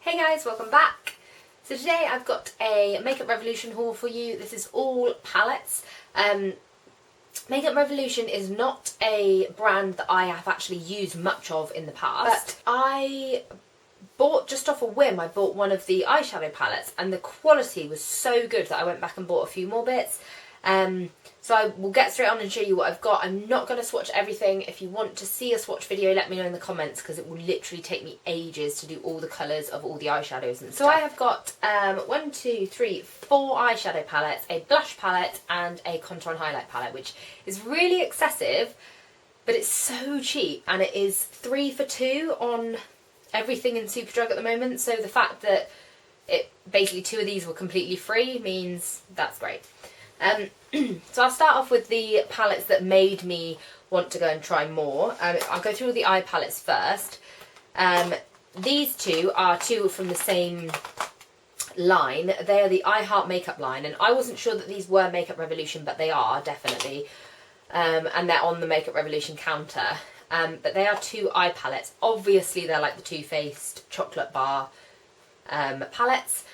Hey guys, welcome back. So today I've got a Makeup Revolution haul for you. This is all palettes. Makeup Revolution is not a brand that I have actually used much of in the past, but I bought, just off a whim, I bought one of the eyeshadow palettes and the quality was so good that I went back and bought a few more bits. So I will get straight on and show you what I've got. I'm not going to swatch everything. If you want to see a swatch video, let me know in the comments, because it will literally take me ages to do all the colours of all the eyeshadows and stuff. So I have got 4 eyeshadow palettes, a blush palette and a contour and highlight palette, which is really excessive, but it's so cheap, and it is 3 for 2 on everything in Superdrug at the moment. So the fact that basically 2 of these were completely free means that's great. So I'll start off with the palettes that made me want to go and try more. I'll go through all the eye palettes first. These two are 2 from the same line. They are the I Heart Makeup line, and I wasn't sure that these were Makeup Revolution, but they are definitely. And they're on the Makeup Revolution counter. But they are 2 eye palettes. Obviously they're like the Too Faced chocolate bar palettes.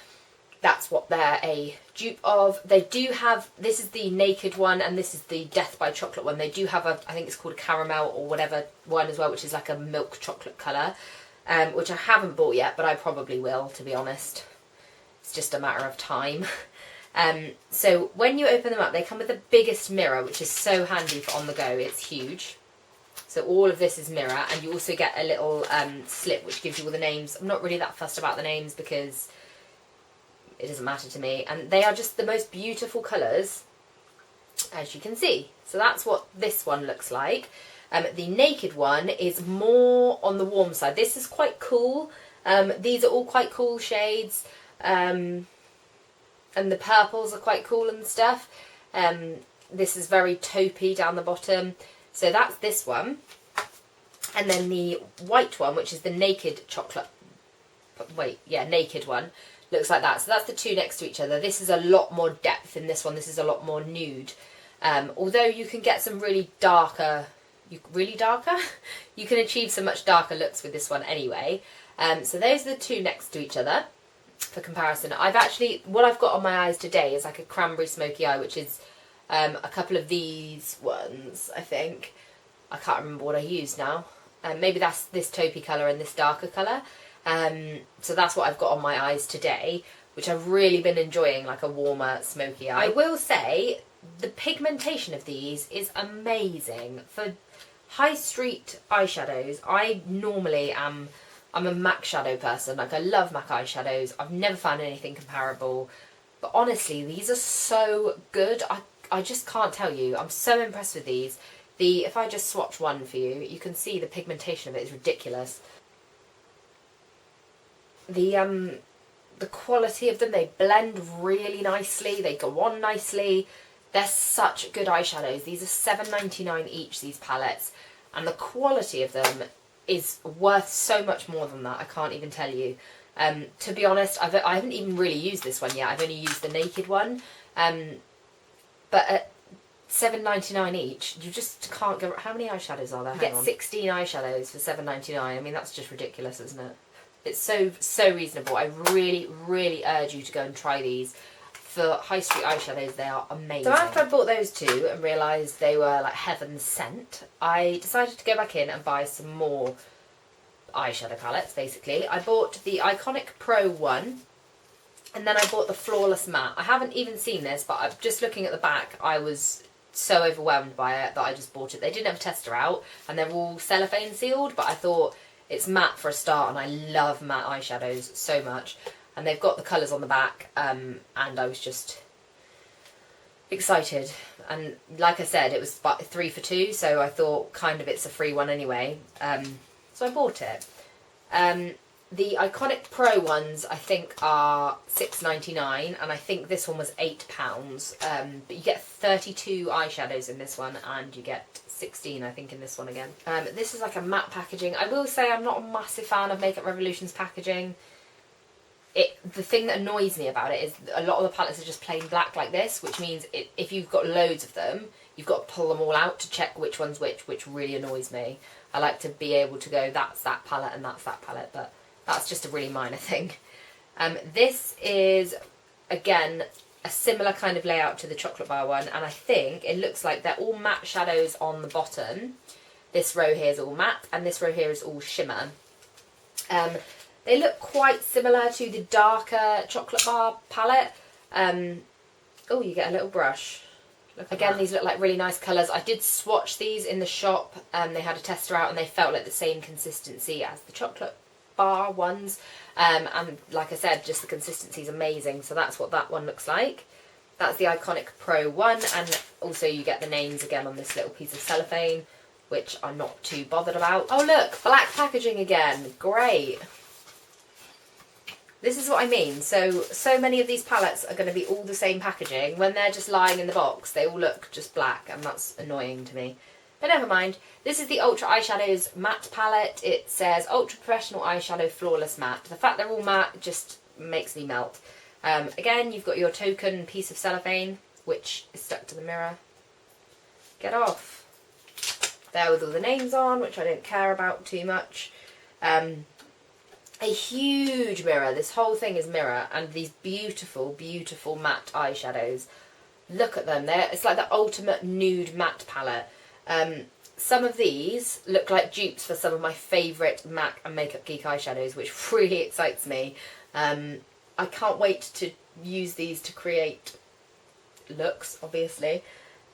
That's what they're a dupe of. They do have, this is the Naked one and this is the Death by Chocolate one. They do have a, I think it's called a caramel or whatever one as well, which is like a milk chocolate colour, which I haven't bought yet, but I probably will, to be honest. It's just a matter of time. So when you open them up, they come with the biggest mirror, which is so handy for on the go. It's huge. So all of this is mirror, and you also get a little slip which gives you all the names. I'm not really that fussed about the names because it doesn't matter to me, and they are just the most beautiful colours, as you can see. So that's what this one looks like. The Naked one is more on the warm side. This is quite cool. These are all quite cool shades, and the purples are quite cool and stuff. This is very taupey down the bottom. So that's this one. And then the white one, which is the Naked chocolate, Naked one, looks like that. So that's the 2 next to each other. This is a lot more depth in this one. This is a lot more nude. Although you can get some really darker, you can achieve some much darker looks with this one anyway. So those are the 2 next to each other for comparison. What I've got on my eyes today is like a cranberry smoky eye, which is a couple of these ones, I think. I can't remember what I used now. Maybe that's this taupey colour and this darker colour. So that's what I've got on my eyes today, which I've really been enjoying, like a warmer smoky eye. I will say the pigmentation of these is amazing. For high street eyeshadows, I'm a MAC shadow person. Like, I love MAC eyeshadows. I've never found anything comparable. But honestly, these are so good. I just can't tell you. I'm so impressed with these. If I just swatch one for you, you can see the pigmentation of it is ridiculous. The quality of them, they blend really nicely, they go on nicely. They're such good eyeshadows. These are $7.99 each, these palettes, and the quality of them is worth so much more than that. I can't even tell you. To be honest, I haven't even really used this one yet. I've only used the Naked one, but at $7.99 each, you just can't go. How many eyeshadows are there? You get 16 eyeshadows for $7.99. I mean, that's just ridiculous, isn't it? It's so reasonable. I really, really urge you to go and try these. For high street eyeshadows, they are amazing. So after I bought those 2 and realised they were like heaven sent, I decided to go back in and buy some more eyeshadow palettes, basically. I bought the Iconic Pro one, and then I bought the Flawless Matte. I haven't even seen this, but I'm just looking at the back, I was so overwhelmed by it that I just bought it. They didn't have a tester out, and they're all cellophane sealed, but I thought, it's matte for a start, and I love matte eyeshadows so much. And they've got the colours on the back, and I was just excited. And like I said, it was 3 for 2, so I thought kind of it's a free one anyway. So I bought it. The Iconic Pro ones, I think, are $6.99, and I think this one was £8. But you get 32 eyeshadows in this one, and you get 16, I think, in this one again. This is like a matte packaging. I will say I'm not a massive fan of Makeup Revolution's packaging. The thing that annoys me about it is a lot of the palettes are just plain black like this, which means if you've got loads of them, you've got to pull them all out to check which one's which really annoys me. I like to be able to go, that's that palette and that's that palette, but That's just a really minor thing. This is, again, a similar kind of layout to the chocolate bar one, and I think it looks like they're all matte shadows on the bottom. This row here is all matte, and this row here is all shimmer. They look quite similar to the darker chocolate bar palette. Oh, you get a little brush. Again, these look like really nice colours. I did swatch these in the shop, and they had a tester out, and they felt like the same consistency as the chocolate bar ones. And like I said, just the consistency is amazing. So that's what that one looks like. That's the Iconic Pro one, and also you get the names again on this little piece of cellophane, which I'm not too bothered about. Oh look, black packaging again. Great. This is what I mean. So many of these palettes are going to be all the same packaging. When they're just lying in the box, they all look just black, and that's annoying to me. But never mind. This is the Ultra Eyeshadows matte palette. It says Ultra Professional Eyeshadow Flawless Matte. The fact they're all matte just makes me melt. Again, you've got your token piece of cellophane, which is stuck to the mirror. Get off. There with all the names on, which I don't care about too much. A huge mirror. This whole thing is mirror, and these beautiful, beautiful matte eyeshadows. Look at them. It's like the ultimate nude matte palette. Some of these look like dupes for some of my favourite MAC and Makeup Geek eyeshadows, which really excites me. I can't wait to use these to create looks, obviously.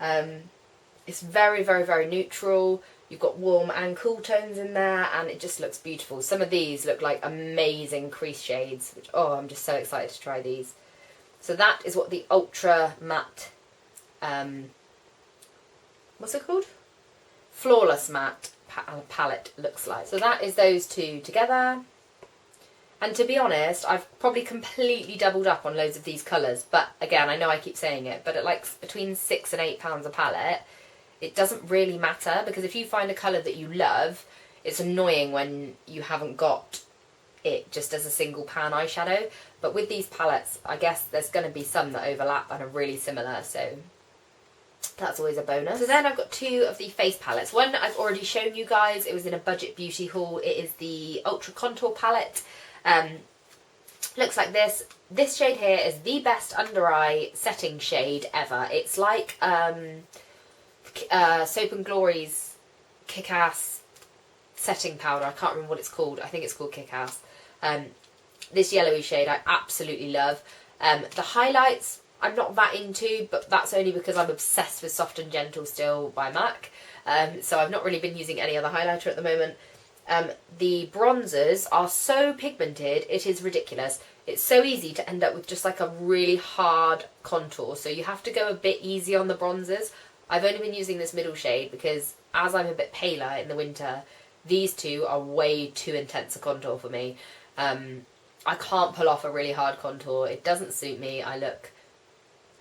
It's very, very, very neutral. You've got warm and cool tones in there, and it just looks beautiful. Some of these look like amazing crease shades, which, oh, I'm just so excited to try these. So that is what the Ultra Matte, what's it called? Flawless Matte palette looks like. So that is those two together. And to be honest, I've probably completely doubled up on loads of these colours. But again, I know I keep saying it, but at like between £6 and £8 a palette, it doesn't really matter, because if you find a colour that you love, it's annoying when you haven't got it just as a single pan eyeshadow. But with these palettes, I guess there's going to be some that overlap and are really similar, so that's always a bonus. So then I've got two of the face palettes. One I've already shown you guys. It was in a budget beauty haul. It is the Ultra Contour palette. Looks like this. This shade here is the best under eye setting shade ever. It's like Soap and Glory's Kick-Ass setting powder. I can't remember what it's called. I think it's called Kick-Ass. This yellowy shade I absolutely love. The highlights I'm not that into, but that's only because I'm obsessed with Soft and Gentle still by MAC. So I've not really been using any other highlighter at the moment. The bronzers are so pigmented, it is ridiculous. It's so easy to end up with just like a really hard contour, so you have to go a bit easy on the bronzers. I've only been using this middle shade because as I'm a bit paler in the winter, these two are way too intense a contour for me. I can't pull off a really hard contour. It doesn't suit me. I look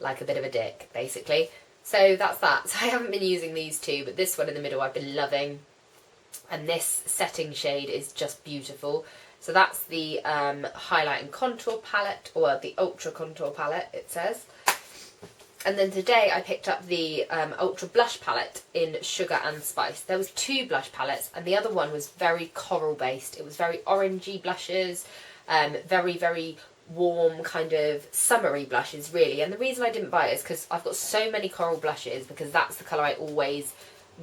like a bit of a dick, basically. So that's that. So I haven't been using these two, but this one in the middle I've been loving. And this setting shade is just beautiful. So that's the highlight and contour palette, or the Ultra Contour palette, it says. And then today I picked up the Ultra Blush palette in Sugar and Spice. There was two blush palettes, and the other one was very coral based. It was very orangey blushes, very, very warm kind of summery blushes, really. And the reason I didn't buy it is because I've got so many coral blushes, because that's the colour I always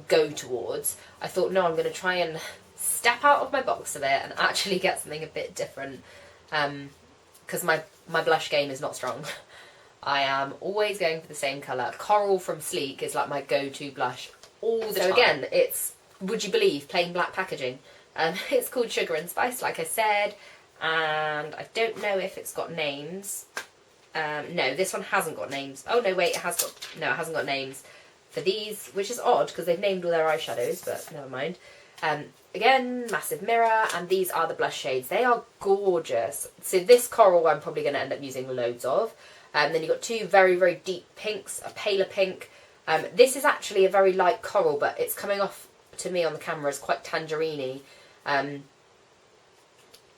go towards. I thought, no, I'm going to try and step out of my box a bit and actually get something a bit different, because my blush game is not strong. I am always going for the same colour. Coral from Sleek is like my go-to blush all the time. So again, it's, would you believe, plain black packaging. It's called Sugar and Spice, like I said, and I don't know if it's got names. No, this one hasn't got names. Oh no, wait, it hasn't got names for these, which is odd because they've named all their eyeshadows, but never mind. Again, massive mirror, and these are the blush shades. They are gorgeous. So this coral I'm probably going to end up using loads of. Then you've got two very, very deep pinks, a paler pink. This is actually a very light coral, but it's coming off to me on the camera as quite tangerine-y.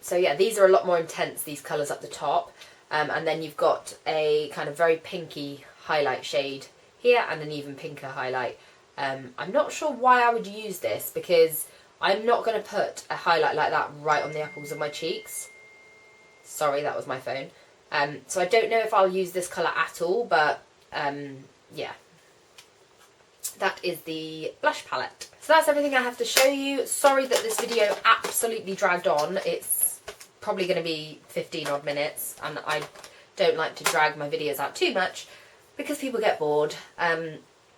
So yeah, these are a lot more intense, these colours up the top. And then you've got a kind of very pinky highlight shade here and an even pinker highlight. I'm not sure why I would use this, because I'm not going to put a highlight like that right on the apples of my cheeks. Sorry, that was my phone. So I don't know if I'll use this colour at all, but yeah. That is the blush palette. So that's everything I have to show you. Sorry that this video absolutely dragged on. It's probably going to be 15 odd minutes, and I don't like to drag my videos out too much because people get bored.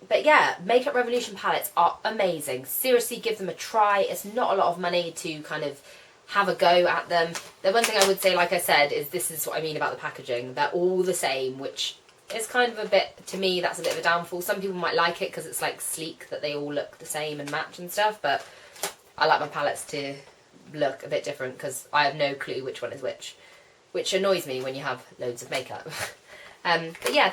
But yeah, Makeup Revolution palettes are amazing. Seriously, give them a try. It's not a lot of money to kind of have a go at them. The one thing I would say, like I said, is this is what I mean about the packaging. They're all the same, which is kind of a bit, to me, that's a bit of a downfall. Some people might like it because it's like sleek, that they all look the same and match and stuff, but I like my palettes to look a bit different because I have no clue which one is which annoys me when you have loads of makeup. But yeah,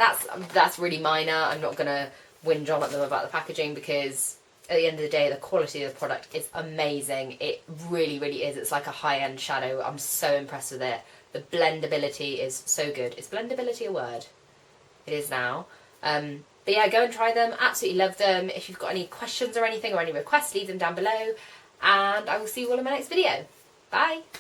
that's really minor. I'm not going to whinge on at them about the packaging because at the end of the day, the quality of the product is amazing. It really, really is. It's like a high-end shadow. I'm so impressed with it. The blendability is so good. Is blendability a word? It is now. But yeah, go and try them. Absolutely love them. If you've got any questions or anything or any requests, leave them down below. And I will see you all in my next video. Bye!